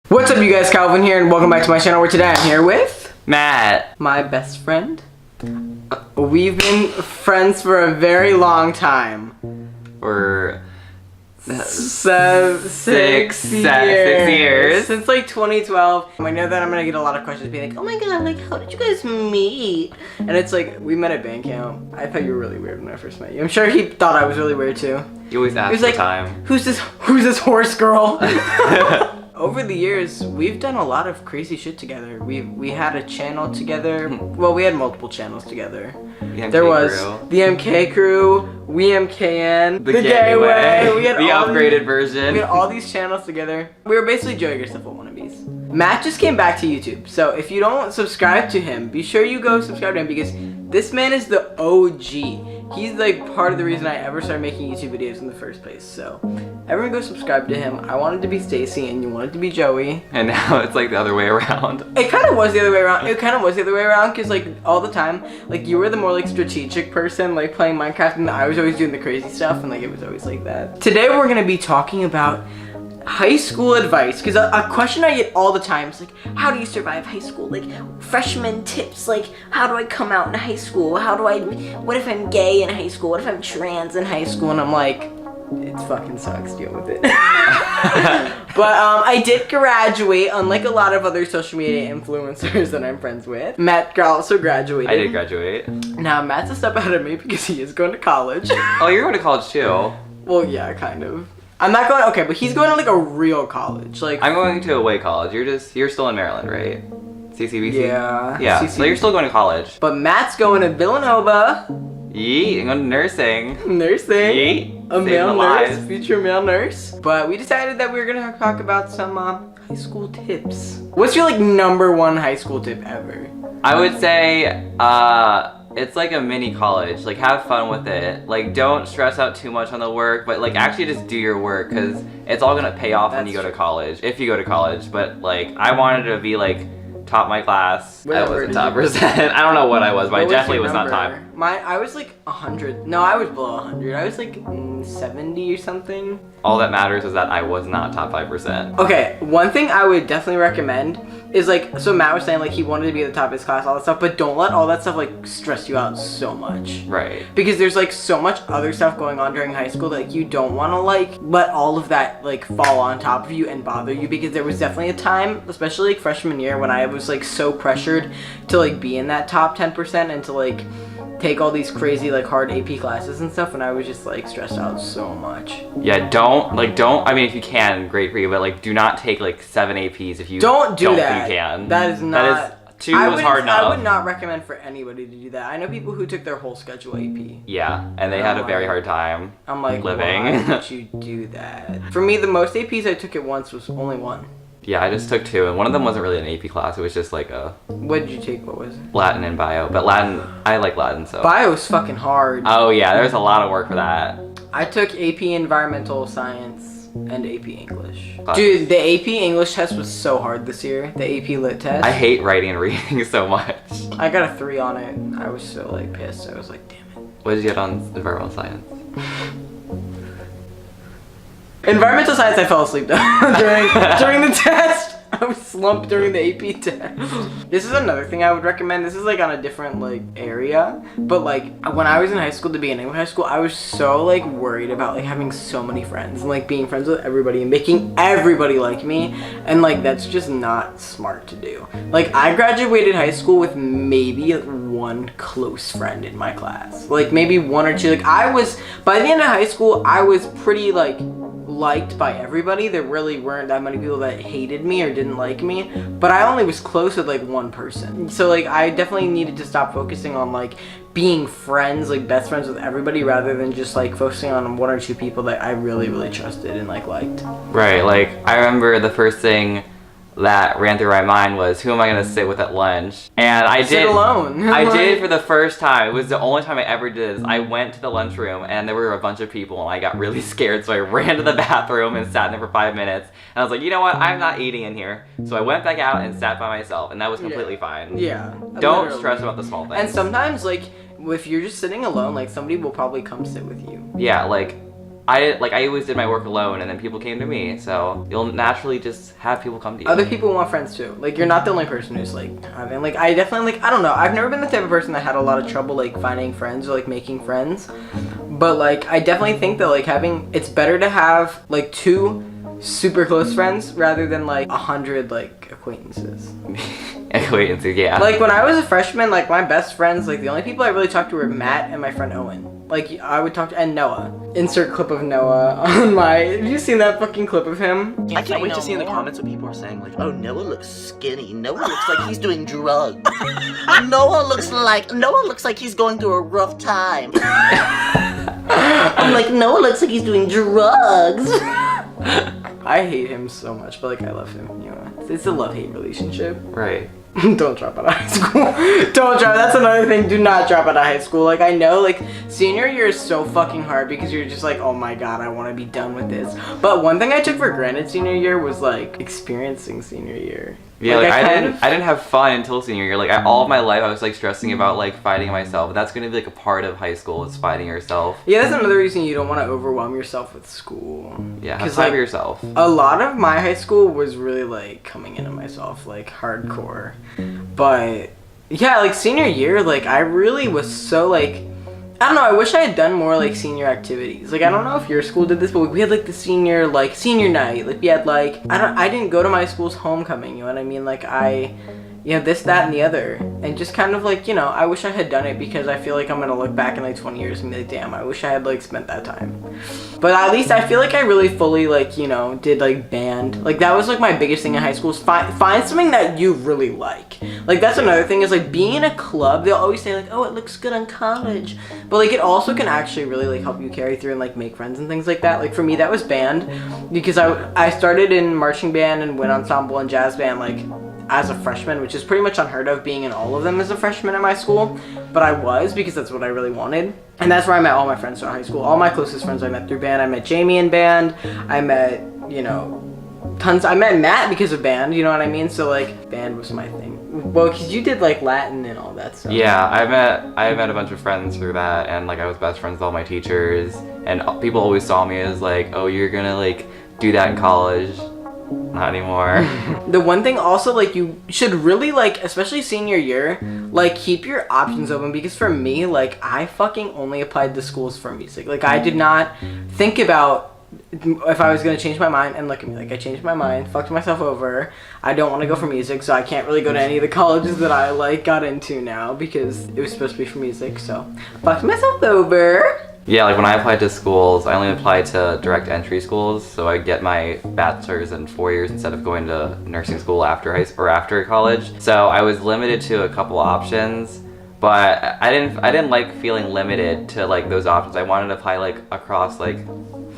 What's up, you guys? Calvin here, and welcome back to my channel, where today I'm here with Matt, my best friend. We've been friends for a very long time. for Six years. Since like 2012. I know that I'm gonna get a lot of questions being like, oh my god, like how did you guys meet? And it's like, we met at band camp. I thought you were really weird when I first met you. I'm sure he thought I was really weird too. You always ask He was for like, time. who's this horse girl? Over the years, we've done a lot of crazy shit together. We had a channel together. Well, we had multiple channels together. There was the MK Crew, We MKN, the Gay Way, we had the all upgraded these, version. We had all these channels together. We were basically Joey Graceful wannabes. Matt just came back to YouTube, so if you don't subscribe to him, be sure you go subscribe to him because this man is the OG. He's like part of the reason I ever started making YouTube videos in the first place. So everyone go subscribe to him. I wanted to be Stacy and you wanted to be Joey. And now it's like the other way around. It kind of was the other way around. It kind of was the other way around because like all the time, like you were the more like strategic person, like playing Minecraft, and I was always doing the crazy stuff, and like it was always like that. Today we're gonna be talking about high school advice, because a question I get all the time is like, how do you survive high school? Like freshman tips, like how do I come out in high school? What if I'm gay in high school? What if I'm trans in high school? And I'm like, it fucking sucks, deal with it. But I did graduate, unlike a lot of other social media influencers that I'm friends with. Matt also graduated. I did graduate. Now Matt's a step ahead of me because he is going to college. Oh, you're going to college too. Well, yeah, kind of. I'm not going, okay, but he's going to like a real college. Like I'm going to a Way college. You're still in Maryland, right? CCBC? Yeah. Yeah, CCBC. so you're still going to college. But Matt's going to Villanova. Yeet, I'm going to nursing. Nursing. Yeet. A Saving male nurse, lives. future male nurse. But we decided that we were gonna talk about some high school tips. What's your like number one high school tip ever? I would say, it's like a mini college. Like, have fun with it. Like, don't stress out too much on the work, but like actually just do your work, because it's all gonna pay off when you go to college, if you go to college. But like, I wanted to be like top my class. I wasn't top percent. I don't know what I was, but I definitely was not top. I was like 100. No, I was below 100. I was like 70 or something. All that matters is that I was not top 5%. Okay, one thing I would definitely recommend is like, so Matt was saying like he wanted to be at the top of his class, all that stuff, but don't let all that stuff like stress you out so much. Right. Because there's like so much other stuff going on during high school that like, you don't want to like let all of that like fall on top of you and bother you, because there was definitely a time, especially like freshman year, when I was like so pressured to like be in that top 10% and to like take all these crazy like hard AP classes and stuff, and I was just like stressed out so much. Yeah, I mean, if you can, great for you, but like do not take like 7 APs if you don't do think that. You can. That is not. Too was hard enough. I would not recommend for anybody to do that. I know people who took their whole schedule AP. Yeah, and they had a very hard time. I'm like, living. Why would you do that? For me, the most APs I took at once was only one. Yeah, I just took 2, and one of them wasn't really an AP class. It was just like a... What did you take? What was it? Latin and bio. But Latin, I like Latin, so... Bio's fucking hard. Oh yeah, there's a lot of work for that. I took AP Environmental Science and AP English. Class. Dude, the AP English test was so hard this year. The AP Lit test. I hate writing and reading so much. I got a 3 on it. I was so like pissed. I was like, damn it. What did you get on environmental science? Environmental science, I fell asleep during the test. I was slumped during the AP test. This is another thing I would recommend. This is like on a different like area, but like when I was in high school, the beginning of high school, I was so like worried about like having so many friends and like being friends with everybody and making everybody like me, and like that's just not smart to do. Like I graduated high school with maybe one close friend in my class, like maybe 1 or 2. Like I was, by the end of high school, I was pretty like liked by everybody. There really weren't that many people that hated me or didn't like me, but I only was close with like one person. So like I definitely needed to stop focusing on like being friends, like best friends with everybody, rather than just like focusing on 1 or 2 people that I really trusted and like liked. Right, like I remember the first thing that ran through my mind was, who am I gonna sit with at lunch? And I did. Sit alone. I did for the first time. It was the only time I ever did this. I went to the lunchroom and there were a bunch of people and I got really scared, so I ran to the bathroom and sat in there for 5 minutes. And I was like, you know what? I'm not eating in here. So I went back out and sat by myself, and that was completely fine. Yeah. Don't literally. stress about the small things. And sometimes like if you're just sitting alone, like somebody will probably come sit with you. Yeah, like I always did my work alone, and then people came to me. So you'll naturally just have people come to you. Other people want friends too. Like, you're not the only person who's like having, like, I definitely, like, I don't know. I've never been the type of person that had a lot of trouble like finding friends or like making friends. But like, I definitely think that like it's better to have like 2 super close friends rather than like 100 like acquaintances. Acquaintances, yeah. Like, when I was a freshman, like, my best friends, like, the only people I really talked to were Matt and my friend Owen. Like, I would talk to, and Noah. Insert clip of Noah on my, have you seen that fucking clip of him? I can't wait to see in the comments what people are saying, like, oh, Noah looks skinny. Noah looks like he's doing drugs. Noah looks like he's going through a rough time. I'm like, Noah looks like he's doing drugs. I hate him so much, but like, I love him, you know. It's a love-hate relationship. Right. Don't drop out of high school. Don't drop. That's another thing. Do not drop out of high school. Like, I know, like, senior year is so fucking hard because you're just like, oh my god, I want to be done with this. But one thing I took for granted senior year was like experiencing senior year. Yeah, like, I didn't have fun until senior year. Like, all of my life, I was like stressing about like fighting myself. That's gonna be like a part of high school, is fighting yourself. Yeah, that's another reason you don't want to overwhelm yourself with school. Yeah, have time for yourself. A lot of my high school was really like coming into myself, like hardcore. But yeah, like senior year, like I really was so like, I don't know, I wish I had done more like senior activities. Like, I don't know if your school did this, but we had like the senior night. Like, we had like, I didn't go to my school's homecoming, you know what I mean? Like, this, that, and the other. And just kind of like, you know, I wish I had done it because I feel like I'm gonna look back in like 20 years and be like, damn, I wish I had like spent that time. But at least I feel like I really fully like, you know, did like band. Like, that was like my biggest thing in high school is find something that you really like. Like, that's another thing is like being in a club, they'll always say like, oh, it looks good on college. But like, it also can actually really like help you carry through and like make friends and things like that. Like, for me, that was band because I started in marching band and wind ensemble and jazz band like as a freshman, which is pretty much unheard of being in all of them as a freshman at my school, but I was because that's what I really wanted. And that's where I met all my friends throughout high school. All my closest friends I met through band. I met Jamie in band. I met, you know, I met Matt because of band, you know what I mean? So like, band was my thing. Well, because you did like Latin and all that stuff. Yeah, I met a bunch of friends through that, and like I was best friends with all my teachers, and people always saw me as like, oh, you're gonna like do that in college. Not anymore. The one thing also, like, you should really, like, especially senior year, like, keep your options open, because for me, like, I fucking only applied to schools for music. Like, I did not think about if I was gonna change my mind, and look at me, like, I changed my mind, fucked myself over. I don't want to go for music, so I can't really go to any of the colleges that I, like, got into now, because it was supposed to be for music, so fucked myself over. Yeah, like when I applied to schools, I only applied to direct entry schools, so I get my bachelor's in 4 years instead of going to nursing school after after college. So I was limited to a couple options, but I didn't like feeling limited to like those options. I wanted to apply like across like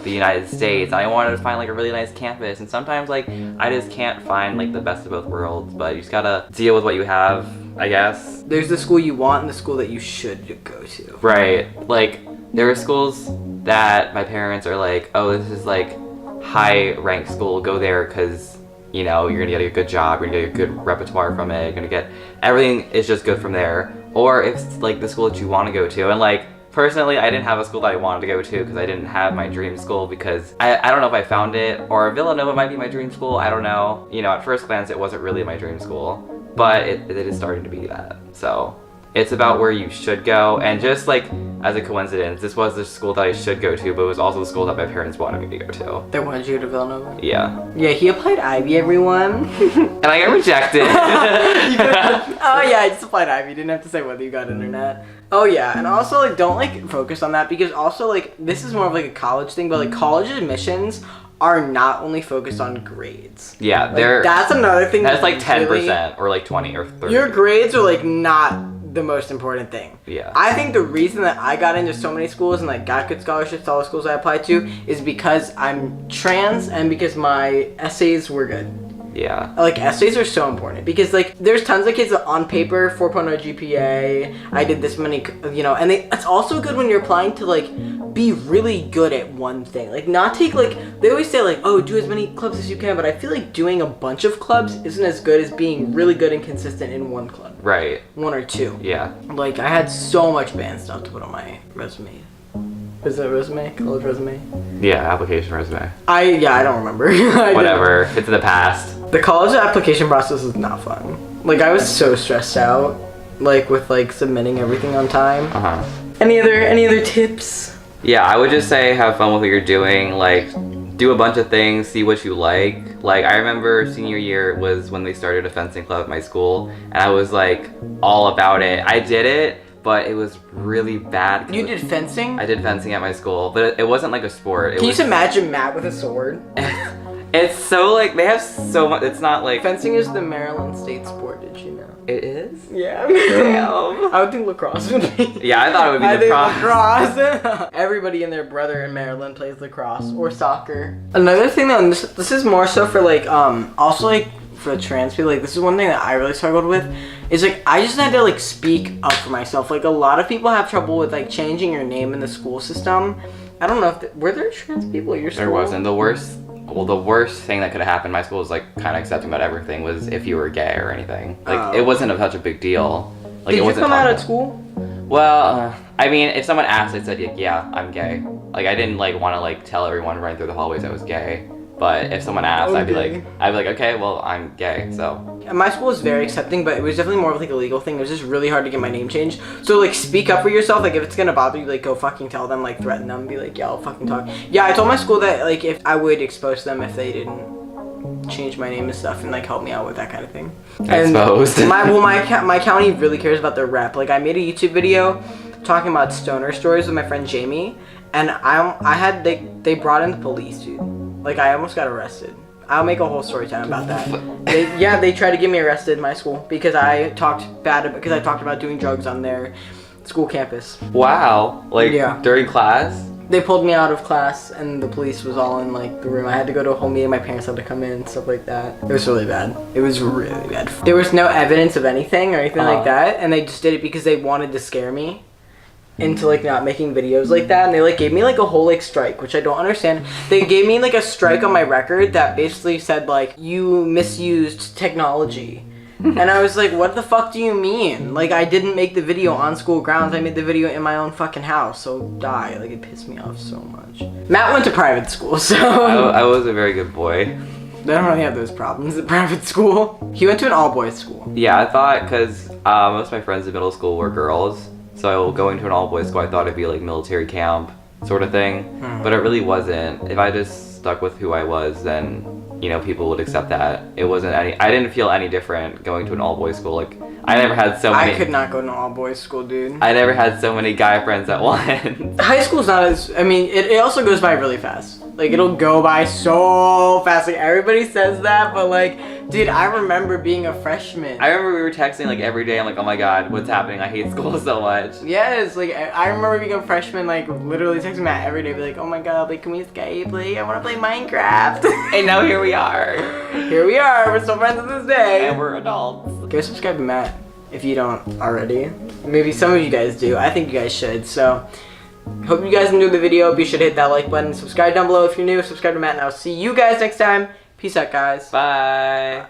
the United States. I wanted to find like a really nice campus, and sometimes like I just can't find like the best of both worlds, but you just gotta deal with what you have, I guess. There's the school you want and the school that you should go to. Right, like there are schools that my parents are like, oh, this is like high ranked school, go there because, you know, you're gonna get a good job, you're gonna get a good repertoire from it, you're gonna get, everything is just good from there. Or if it's like the school that you want to go to. And like, personally, I didn't have a school that I wanted to go to because I didn't have my dream school, because I don't know if I found it, or Villanova might be my dream school, I don't know. You know, at first glance, it wasn't really my dream school, but it is starting to be that. So it's about where you should go, and just like as a coincidence, this was the school that I should go to, but it was also the school that my parents wanted me to go to. They wanted you to go to Villanova? Yeah. Yeah, he applied Ivy, everyone. And I got rejected. Oh yeah, I just applied Ivy. You didn't have to say whether you got internet. Oh yeah, and also like don't like focus on that, because also like this is more of like a college thing, but like college admissions are not only focused on grades. Yeah, like, they're that's another thing. That's like 10% really, or like 20 or 30. Your grades are like not the most important thing. Yeah. I think the reason that I got into so many schools and like got good scholarships to all the schools I applied to is because I'm trans and because my essays were good. Yeah. Like, essays are so important because, like, there's tons of kids that on paper, 4.0 GPA, I did this many, you know, and it's also good when you're applying to, like, be really good at one thing. Like, not take, like, they always say, like, oh, do as many clubs as you can, but I feel like doing a bunch of clubs isn't as good as being really good and consistent in one club. Right. One or two. Yeah. Like, I had so much band stuff to put on my resume. Is it resume? College resume? Yeah, application resume. I don't remember. I Whatever. It's in the past. don't. The college application process is not fun. Like I was so stressed out, like with like submitting everything on time. Any other tips? Yeah, I would just say have fun with what you're doing. Like, do a bunch of things, see what you like. Like, I remember senior year was when they started a fencing club at my school, and I was like all about it. I did it, but it was really bad. You did fencing? I did fencing at my school, but it wasn't like a sport. Can you just imagine Matt with a sword? It's so like they have so much. It's not like Fencing is the Maryland state sport. Did you know? it is. Yeah. Damn. I would think lacrosse would be. Yeah, I thought it would be I think lacrosse. lacrosse. Everybody and their brother in Maryland plays lacrosse or soccer. Another thing though, and this is more so for like also like for trans people, like this is one thing that I really struggled with, is like I just had to like speak up for myself. Like a lot of people have trouble with like changing your name in the school system. I don't know if were there trans people at your school? There wasn't. The worst thing that could have happened in my school was like kind of accepting about everything was if you were gay or anything. Like it wasn't such a big deal. Like Did it you wasn't come out talked at about. school? Well, I mean, if someone asked, I said, yeah, I'm gay. Like, I didn't, like, want to, like, tell everyone running through the hallways I was gay. But if someone asked, I'd be Okay. like, okay, well, I'm gay, so. My school was very accepting, but it was definitely more of like a legal thing. It was just really hard to get my name changed. So like speak up for yourself. Like if it's gonna bother you, like go fucking tell them, like threaten them, be like, yeah, I'll fucking talk. Yeah, I told my school that like if I would expose them if they didn't change my name and stuff and like help me out with that kind of thing. Exposed. My county really cares about their rep. Like I made a YouTube video talking about stoner stories with my friend Jamie, and they brought in the police, dude. Like I almost got arrested. I'll make a whole story time about that. They tried to get me arrested in my school because I talked about doing drugs on their school campus. Wow. Like, Yeah. during class? They pulled me out of class and the police was all in like the room. I had to go to a whole meeting. My parents had to come in and stuff like that. It was really bad. It was really bad. There was no evidence of anything or anything like that, and they just did it because they wanted to scare me into like not making videos like that, and they like gave me like a whole like strike, which I don't understand. They gave me like a strike on my record that basically said like you misused technology. And I was like, what the fuck do you mean? Like I didn't make the video on school grounds. I made the video in my own fucking house. So die. Like it pissed me off so much. Matt went to private school, so I was a very good boy. they don't really have those problems at private school. He went to an all-boys school. Yeah, I thought, because most of my friends in middle school were girls, so going to an all-boys school, I thought it'd be like military camp sort of thing, but it really wasn't. If I just stuck with who I was, then, you know, people would accept that. It wasn't I didn't feel any different going to an all-boys school. Like, I never had so many... I could not go to an all-boys school, dude. I never had so many guy friends at once. High school's not as, I mean, it also goes by really fast. Like, it'll go by so fast. Like, everybody says that, but like, dude, I remember being a freshman. I remember we were texting like every day. I'm like, oh my god, what's happening? I hate school so much. Yes, like, I remember being a freshman, like, literally texting Matt every day, be like, oh my god, like, can we Skype? Like, I want to play Minecraft. And now here we are. Here we are, we're still friends to this day. And we're adults. Go subscribe to Matt if you don't already. Maybe some of you guys do. I think you guys should. So, hope you guys enjoyed the video. Be sure to hit that like button. Subscribe down below if you're new. Subscribe to Matt, and I'll see you guys next time. Peace out, guys. Bye.